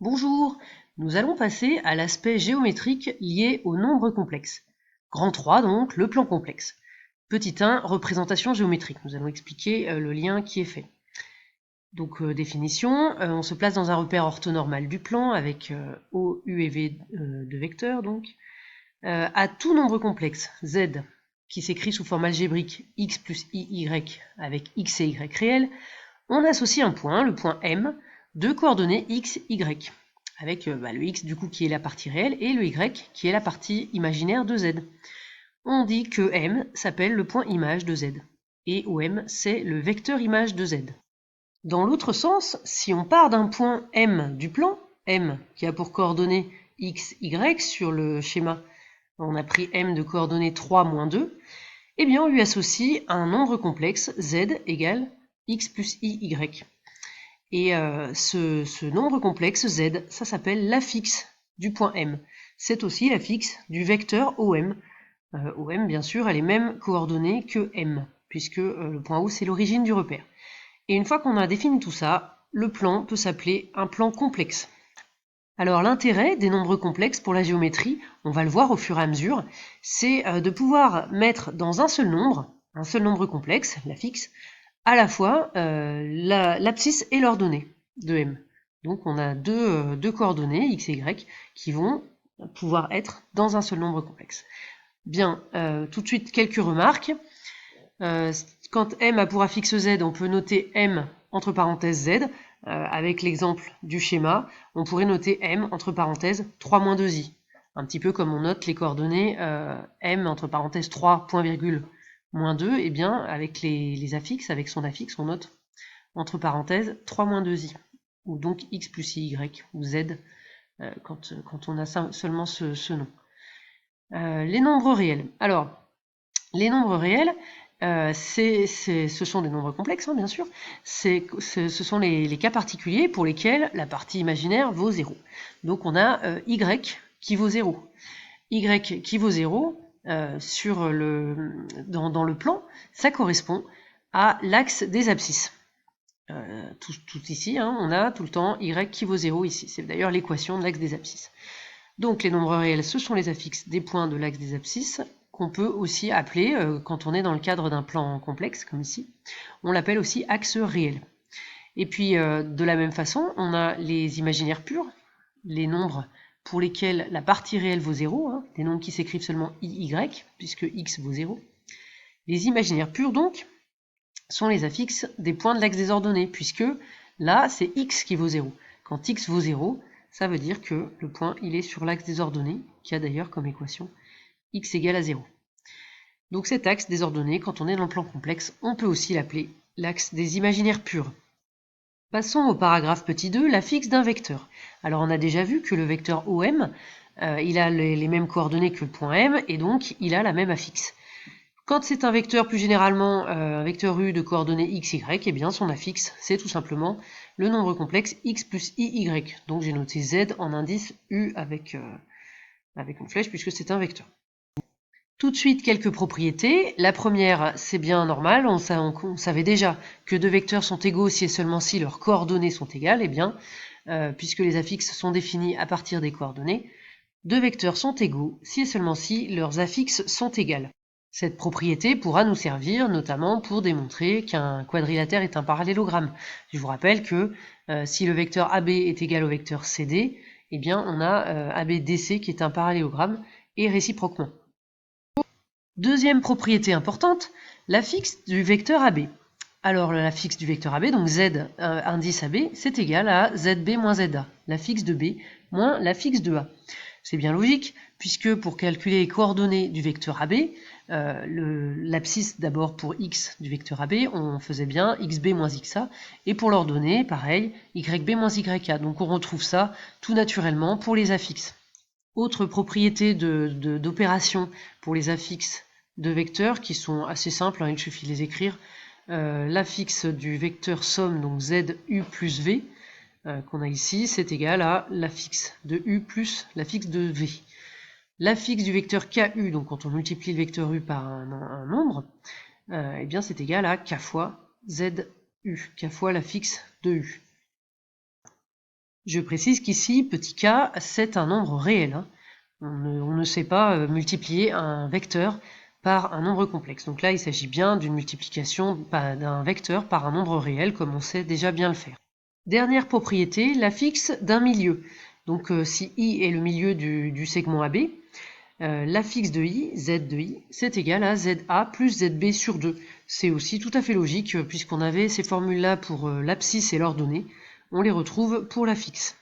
Bonjour, nous allons passer à l'aspect géométrique lié aux nombres complexes. Grand 3 donc, le plan complexe. Petit 1, représentation géométrique. Nous allons expliquer le lien qui est fait. Donc définition, on se place dans un repère orthonormal du plan avec O, U et V de vecteurs donc. À tout nombre complexe, Z, qui s'écrit sous forme algébrique x plus i, y avec x et y réels, on associe un point, le point M, de coordonnées x, y, avec le x du coup qui est la partie réelle et le y qui est la partie imaginaire de z. On dit que M s'appelle le point image de z, et OM c'est le vecteur image de z. Dans l'autre sens, si on part d'un point M du plan, M qui a pour coordonnées x, y sur le schéma, on a pris M de coordonnées 3, moins 2, eh bien on lui associe un nombre complexe z égale x plus i, y. Et ce nombre complexe z, ça s'appelle l'affixe du point M. C'est aussi l'affixe du vecteur OM. OM, bien sûr, a les mêmes coordonnées que M, puisque le point O, c'est l'origine du repère. Et une fois qu'on a défini tout ça, le plan peut s'appeler un plan complexe. Alors l'intérêt des nombres complexes pour la géométrie, on va le voir au fur et à mesure, c'est de pouvoir mettre dans un seul nombre complexe, l'affixe, à la fois l'abscisse et l'ordonnée de M. Donc on a deux coordonnées, x et y, qui vont pouvoir être dans un seul nombre complexe. Bien, tout de suite quelques remarques. Quand M a pour affixe Z, on peut noter M entre parenthèses Z. Avec l'exemple du schéma, on pourrait noter M entre parenthèses 3 moins 2i. Un petit peu comme on note les coordonnées M entre parenthèses 3, point virgule, moins 2, et bien avec les affixes, avec son affixe, on note entre parenthèses 3 moins 2i, ou donc x plus y, ou z, quand on a seulement ce nom. Les nombres réels. Alors, les nombres réels, ce sont des nombres complexes, hein, bien sûr. Ce sont les cas particuliers pour lesquels la partie imaginaire vaut 0. Donc on a y qui vaut 0. Y qui vaut 0, dans le plan, ça correspond à l'axe des abscisses. Tout ici, hein, on a tout le temps y qui vaut 0 ici. C'est d'ailleurs l'équation de l'axe des abscisses. Donc les nombres réels, ce sont les affixes des points de l'axe des abscisses, qu'on peut aussi appeler, quand on est dans le cadre d'un plan complexe, comme ici, on l'appelle aussi axe réel. Et puis, de la même façon, on a les imaginaires purs, les nombres pour lesquels la partie réelle vaut 0, hein, des nombres qui s'écrivent seulement iy, puisque x vaut 0. Les imaginaires purs, donc, sont les affixes des points de l'axe des ordonnées, puisque là, c'est x qui vaut 0. Quand x vaut 0, ça veut dire que le point il est sur l'axe des ordonnées, qui a d'ailleurs comme équation x égale à 0. Donc cet axe des ordonnées, quand on est dans le plan complexe, on peut aussi l'appeler l'axe des imaginaires purs. Passons au paragraphe petit 2, l'affixe d'un vecteur. Alors on a déjà vu que le vecteur OM, il a les mêmes coordonnées que le point M, et donc il a la même affixe. Quand c'est un vecteur, plus généralement un vecteur U de coordonnées x, y, eh bien son affixe, c'est tout simplement le nombre complexe x plus i, y. Donc j'ai noté z en indice U avec une flèche, puisque c'est un vecteur. Tout de suite, quelques propriétés. La première, c'est bien normal, on savait déjà que deux vecteurs sont égaux si et seulement si leurs coordonnées sont égales. Eh bien, puisque les affixes sont définis à partir des coordonnées, deux vecteurs sont égaux si et seulement si leurs affixes sont égales. Cette propriété pourra nous servir notamment pour démontrer qu'un quadrilatère est un parallélogramme. Je vous rappelle que si le vecteur AB est égal au vecteur CD, eh bien on a ABDC qui est un parallélogramme et réciproquement. Deuxième propriété importante, l'affixe du vecteur AB. Alors l'affixe du vecteur AB, donc Z indice AB, c'est égal à ZB moins ZA, l'affixe de B moins l'affixe de A. C'est bien logique, puisque pour calculer les coordonnées du vecteur AB, l'abscisse d'abord pour x du vecteur AB, on faisait bien xb moins xa, et pour l'ordonnée, pareil, yb moins yk. Donc on retrouve ça tout naturellement pour les affixes. Autre propriété d'opération pour les affixes de vecteurs qui sont assez simples, hein, il suffit de les écrire. L'affixe du vecteur somme, donc ZU plus V, qu'on a ici, c'est égal à l'affixe de U plus l'affixe de V. L'affixe du vecteur KU, donc quand on multiplie le vecteur U par un nombre, eh bien c'est égal à K fois ZU, K fois l'affixe de U. Je précise qu'ici, petit k, c'est un nombre réel. Hein. On ne sait pas multiplier un vecteur par un nombre complexe. Donc là, il s'agit bien d'une multiplication d'un vecteur par un nombre réel, comme on sait déjà bien le faire. Dernière propriété, l'affixe d'un milieu. Donc si i est le milieu du segment AB, l'affixe de i, z de i, c'est égal à za plus zb sur 2. C'est aussi tout à fait logique, puisqu'on avait ces formules-là pour l'abscisse et l'ordonnée. On les retrouve pour l'affixe.